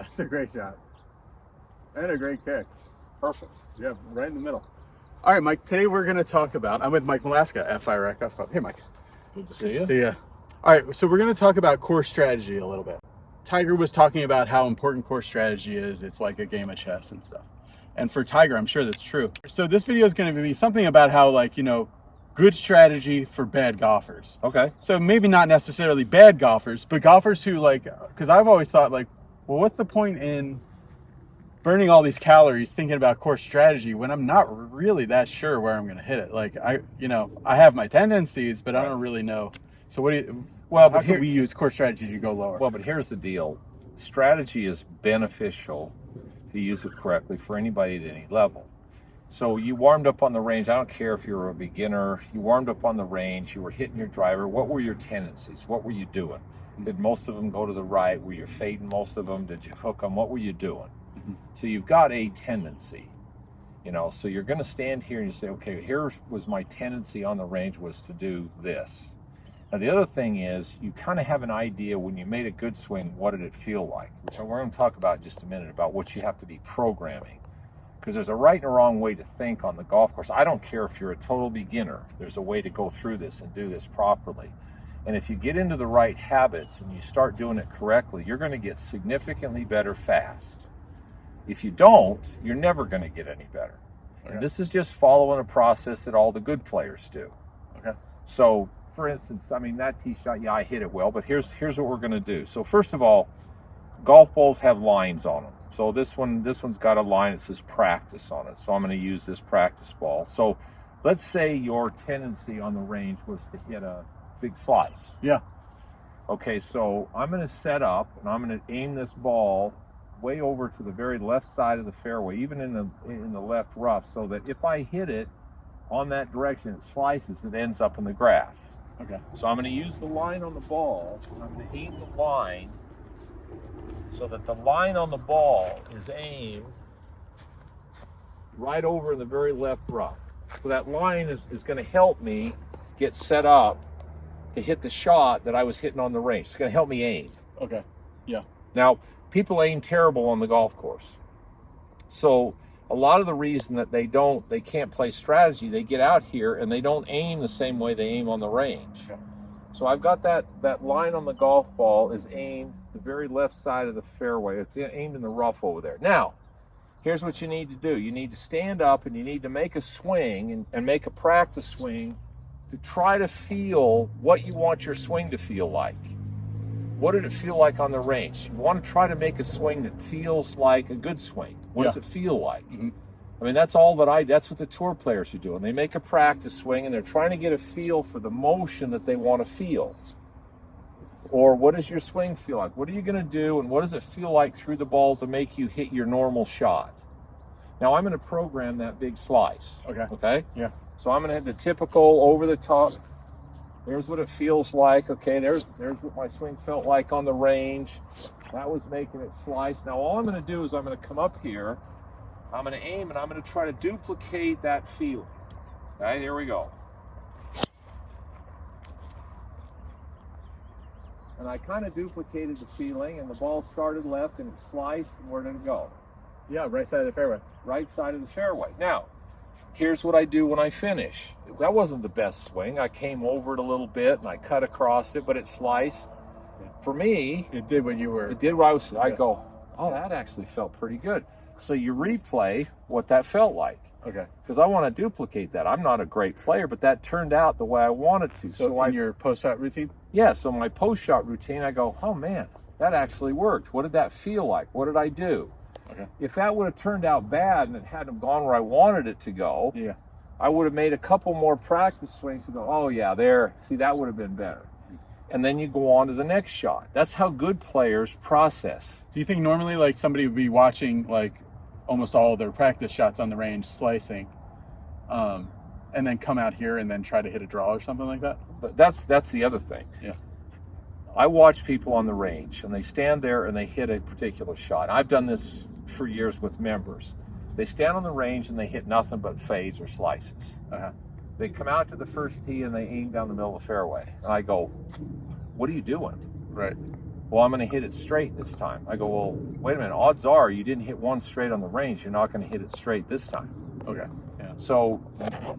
That's a great shot. And a great kick. Perfect. Yeah, right in the middle. All right, Mike, today we're going to talk about, I'm with Mike MALSKA at FI Golf Club. Hey, Mike. Good to see you. See ya. All right, so we're going to talk about course strategy a little bit. Tiger was talking about how important course strategy is. It's like a game of chess and stuff. And for Tiger, I'm sure that's true. So this video is going to be something about how, like, you know, good strategy for bad golfers. Okay. So maybe not necessarily bad golfers, but golfers who, like, because I've always thought, like, well, what's the point in burning all these calories thinking about course strategy when I'm not really that sure where I'm going to hit it? Like, I have my tendencies, but I don't really know. So what do you, well, how can we use course strategy to go lower? Well, but here's the deal. Strategy is beneficial to use it correctly for anybody at any level. So you warmed up on the range. I don't care if you're a beginner. You warmed up on the range. You were hitting your driver. What were your tendencies? What were you doing? Did most of them go to the right? Were you fading most of them? Did you hook them? What were you doing? So you've got a tendency, you know, so you're going to stand here and you say, okay, here was my tendency on the range was to do this. Now, the other thing is you kind of have an idea when you made a good swing, what did it feel like? Which we're going to talk about in just a minute about what you have to be programming. Because there's a right and a wrong way to think on the golf course. I don't care if you're a total beginner. There's a way to go through this and do this properly. And if you get into the right habits and you start doing it correctly, you're going to get significantly better fast. If you don't, you're never going to get any better. Okay. And this is just following a process that all the good players do. Okay. So, for instance, I mean, that tee shot, yeah, I hit it well, but here's what we're going to do. So first of all, golf balls have lines on them. So this one's got a line that says practice on it. So I'm going to use this practice ball. So let's say your tendency on the range was to hit a big slice. Yeah. Okay, so I'm going to set up and I'm going to aim this ball way over to the very left side of the fairway, even in the left rough, so that if I hit it on that direction, it slices, it ends up in the grass. Okay. So I'm going to use the line on the ball. I'm going to aim the line so that the line on the ball is aimed right over in the very left rough. So that line is going to help me get set up to hit the shot that I was hitting on the range. It's going to help me aim. Okay. Yeah. Now, people aim terrible on the golf course. So a lot of the reason that they can't play strategy, they get out here and they don't aim the same way they aim on the range. Okay. So I've got that line on the golf ball is aimed the very left side of the fairway. It's aimed in the rough over there. Now, here's what you need to do. You need to stand up and you need to make a swing and make a practice swing to try to feel what you want your swing to feel like. What did it feel like on the range? You want to try to make a swing that feels like a good swing. What does it feel like? Mm-hmm. I mean, that's what the tour players are doing. They make a practice swing and they're trying to get a feel for the motion that they want to feel. Or what does your swing feel like? What are you going to do and what does it feel like through the ball to make you hit your normal shot? Now I'm going to program that big slice. Okay. Okay? Yeah. So I'm going to hit the typical over the top. There's what it feels like. Okay, there's what my swing felt like on the range. That was making it slice. Now all I'm going to do is I'm going to come up here. I'm going to aim and I'm going to try to duplicate that feeling. Okay, here we go. And I kind of duplicated the feeling and the ball started left and it sliced and where did it go? Yeah, right side of the fairway. Right side of the fairway. Now, here's what I do when I finish. That wasn't the best swing. I came over it a little bit and I cut across it, but it sliced. Yeah. For me, it did what you were. It did what I was. I go, oh, that actually felt pretty good. So you replay what that felt like. Okay. Because I want to duplicate that. I'm not a great player, but that turned out the way I wanted to. So in your post-shot routine? Yeah, so my post-shot routine, I go, oh man, that actually worked. What did that feel like? What did I do? Okay. If that would have turned out bad and it hadn't gone where I wanted it to go, yeah, I would have made a couple more practice swings to go, oh yeah, there, see, that would have been better. And then you go on to the next shot. That's how good players process. Do you think normally like somebody would be watching like almost all of their practice shots on the range slicing and then come out here and then try to hit a draw or something like that? But that's the other thing. Yeah. I watch people on the range and they stand there and they hit a particular shot. I've done this for years with members. They stand on the range and they hit nothing but fades or slices. They come out to the first tee and they aim down the middle of the fairway. And I go, what are you doing? Right. well, I'm going to hit it straight this time. I go, well, wait a minute. Odds are you didn't hit one straight on the range. You're not going to hit it straight this time. Okay. Yeah. So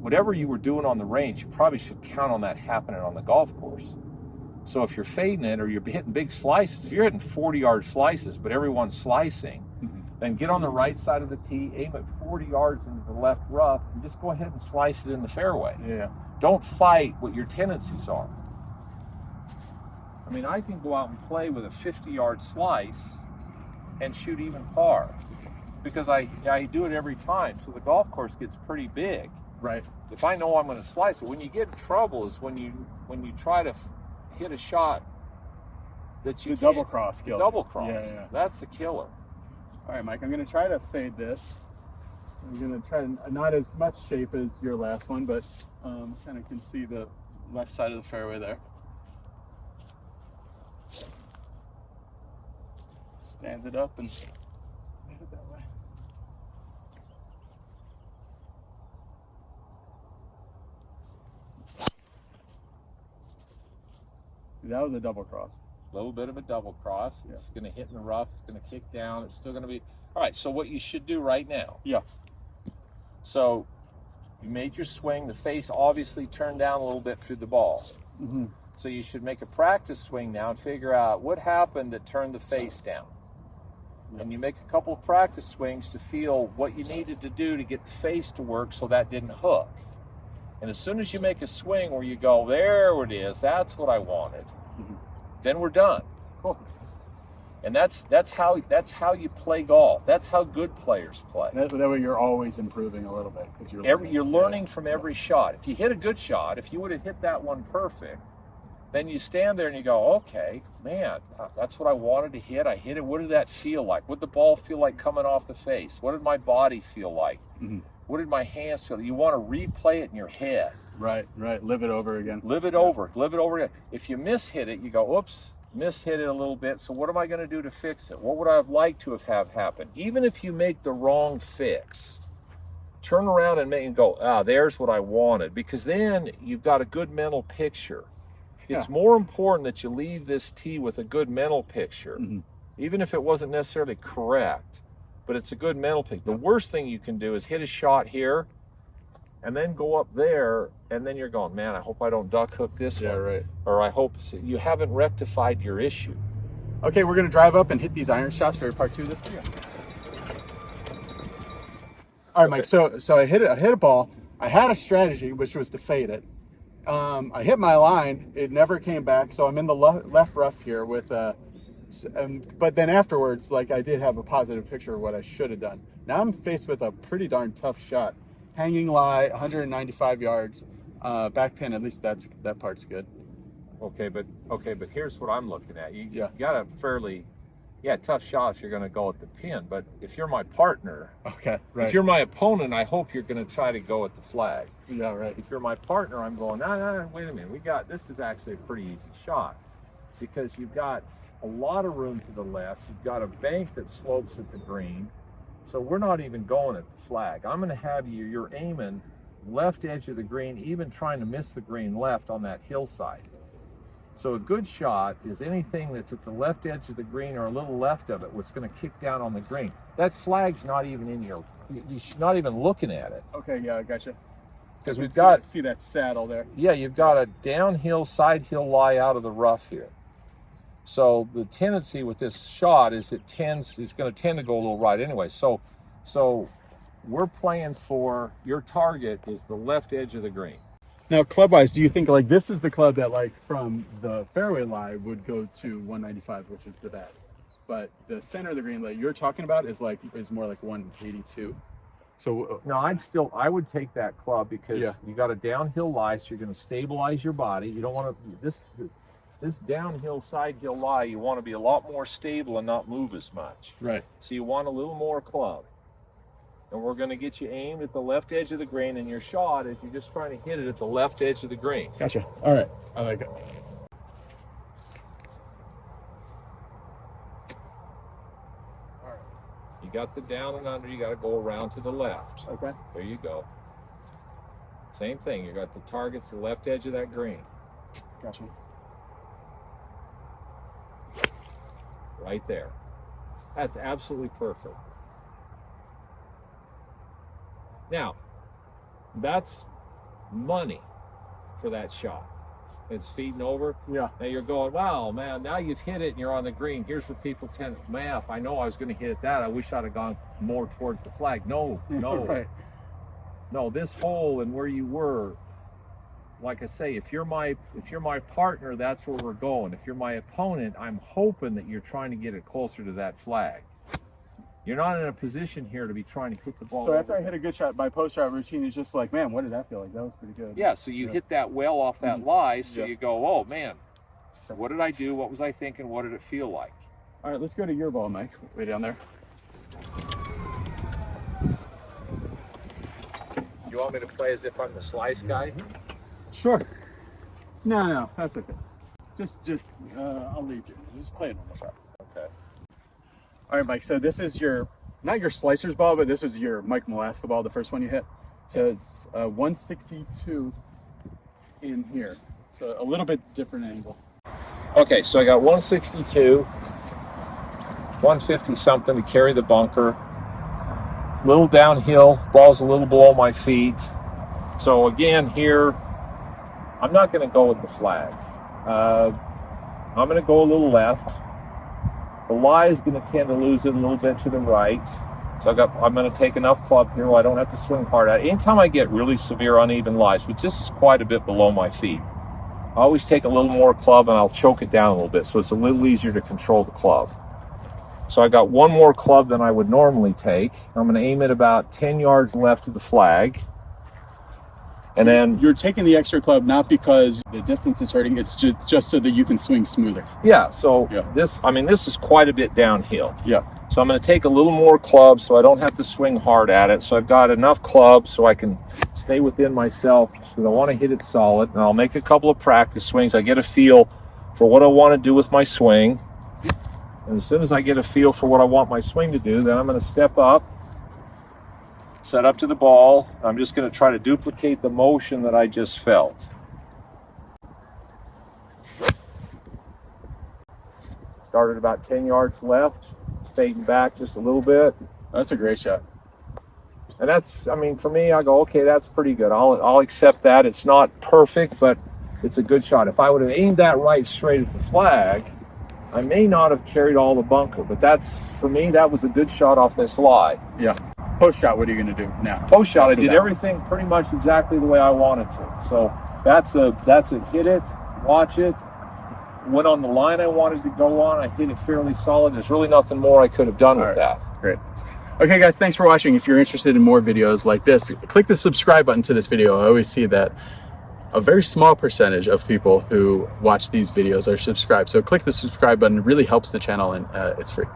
whatever you were doing on the range, you probably should count on that happening on the golf course. So if you're fading it or you're hitting big slices, if you're hitting 40-yard slices, but everyone's slicing, then get on the right side of the tee, aim at 40 yards into the left rough, and just go ahead and slice it in the fairway. Yeah. Don't fight what your tendencies are. I mean, I can go out and play with a 50-yard slice and shoot even par because I do it every time. So the golf course gets pretty big. Right. If I know I'm going to slice it, when you get in trouble is when you try to hit a shot that you double cross kill. Double cross. Yeah. That's the killer. All right, Mike. I'm going to try to fade this. I'm going to try to, not as much shape as your last one, but kind of can see the left side of the fairway there. Stand it up and hit it that way. That was a double cross. A little bit of a double cross. Yeah. It's going to hit in the rough. It's going to kick down. It's still going to be... All right, so what you should do right now. Yeah. So you made your swing. The face obviously turned down a little bit through the ball. Mm-hmm. So you should make a practice swing now and figure out what happened that turned the face down. And you make a couple of practice swings to feel what you needed to do to get the face to work so that didn't hook. And as soon as you make a swing where you go, there it is, that's what I wanted, then we're done. Cool. And that's how you play golf. That's how good players play. That way you're always improving a little bit because you're learning from every shot. If you hit a good shot, if you would have hit that one perfect, then you stand there and you go, okay, man, that's what I wanted to hit. I hit it. What did that feel like? What did the ball feel like coming off the face? What did my body feel like? What did my hands feel like? You want to replay it in your head. Right. Live it over again. Live it over again. If you mishit it, you go, oops, mishit it a little bit. So what am I going to do to fix it? What would I have liked to have happened? Even if you make the wrong fix, turn around and go, there's what I wanted. Because then you've got a good mental picture. It's more important that you leave this tee with a good mental picture, even if it wasn't necessarily correct, but it's a good mental picture. The worst thing you can do is hit a shot here and then go up there, and then you're going, man, I hope I don't duck hook this one. Right. Or I hope you haven't rectified your issue. Okay, we're going to drive up and hit these iron shots for part 2 of this video. All right, Mike, so I hit a ball. I had a strategy, which was to fade it. I hit my line, it never came back, so I'm in the left rough here with but then afterwards, like, I did have a positive picture of what I should have done. Now I'm faced with a pretty darn tough shot. Hanging lie, 195 yards, back pin, at least that part's good. Okay, but here's what I'm looking at. You got a fairly tough shot if you're going to go at the pin, but if you're my partner, okay, right. If you're my opponent, I hope you're going to try to go at the flag. Yeah, right. If you're my partner, I'm going, no, wait a minute. This is actually a pretty easy shot because you've got a lot of room to the left. You've got a bank that slopes at the green. So we're not even going at the flag. I'm going to have you're aiming left edge of the green, even trying to miss the green left on that hillside. So a good shot is anything that's at the left edge of the green or a little left of it, what's going to kick down on the green. That flag's not even in you're not even looking at it. Okay, yeah, I gotcha. Because we've got see that saddle there. Yeah, you've got a downhill side hill lie out of the rough here. So the tendency with this shot is it's going to tend to go a little right anyway. So we're playing for your target is the left edge of the green. Now, club-wise, do you think like this is the club that like from the fairway lie would go to 195, which is the bad, but the center of the green that you're talking about is more like 182. So no, I would take that club because you got a downhill lie, so you're going to stabilize your body. You don't want to this downhill side hill lie. You want to be a lot more stable and not move as much. Right. So you want a little more club. And we're going to get you aimed at the left edge of the green, and your shot is you're just trying to hit it at the left edge of the green. Gotcha. All right. I like it. All right. You got the down and under. You got to go around to the left. Okay. There you go. Same thing. You got the target's the left edge of that green. Gotcha. right there. That's absolutely perfect. Now, that's money for that shot. It's feeding over. Yeah. Now you're going, wow, man, now you've hit it and you're on the green. Here's where people tend, man, if I know I was going to hit it that, I wish I'd have gone more towards the flag. No, no. Right. No, this hole and where you were, like I say, if you're my partner, that's where we're going. If you're my opponent, I'm hoping that you're trying to get it closer to that flag. You're not in a position here to be trying to hit the ball. So after I hit a good shot, my post-shot routine is just like, man, what did that feel like? That was pretty good. Yeah, so you hit that well off that lie, so Yeah. you go, oh man, what did I do? What was I thinking? What did it feel like? All right, let's go to your ball, Mike. Way down there. You want me to play as if I'm the slice guy? Sure. No, that's okay. Just I'll leave you. Just play a normal shot. Okay. All right, Mike. So this is your, not your slicer's ball, but this is your Mike MALSKA ball, the first one you hit. So it's 162 in here. So a little bit different angle. Okay, so I got 162, 150 something to carry the bunker. Little downhill, ball's a little below my feet. So again here, I'm not going to go with the flag. I'm going to go a little left. The lie is going to tend to lose it a little bit to the right. So I'm going to take enough club here where I don't have to swing hard at it. Anytime I get really severe uneven lies, which this is quite a bit below my feet, I always take a little more club and I'll choke it down a little bit so it's a little easier to control the club. So I got one more club than I would normally take. I'm going to aim it about 10 yards left of the flag. And then you're taking the extra club not because the distance is hurting, it's just so that you can swing smoother. Yeah, so this is quite a bit downhill. Yeah. So I'm going to take a little more club so I don't have to swing hard at it. So I've got enough club so I can stay within myself because I want to hit it solid. And I'll make a couple of practice swings. I get a feel for what I want to do with my swing. And as soon as I get a feel for what I want my swing to do, then I'm going to step up, set up to the ball. I'm just going to try to duplicate the motion that I just felt. Started about 10 yards left, fading back just a little bit. That's a great shot. And that's, I mean, for me, I go, okay, that's pretty good. I'll accept that. It's not perfect, but it's a good shot. If I would have aimed that right straight at the flag, I may not have carried all the bunker, but that's, for me, that was a good shot off this lie. Yeah. Post shot, what are you going to do now? Post shot, I did everything pretty much exactly the way I wanted to. So that's a hit it, watch it, went on the line I wanted to go on. I hit it fairly solid. There's really nothing more I could have done with that. Great. Okay, guys, thanks for watching. If you're interested in more videos like this, click the subscribe button to this video. I always see that a very small percentage of people who watch these videos are subscribed. So click the subscribe button. It really helps the channel, and it's free.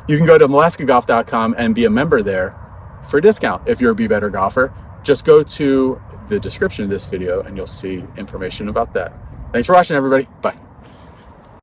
You can go to MALSKAGolf.com and be a member there for a discount if you're a Be Better golfer. Just go to the description of this video and you'll see information about that. Thanks for watching, everybody. Bye.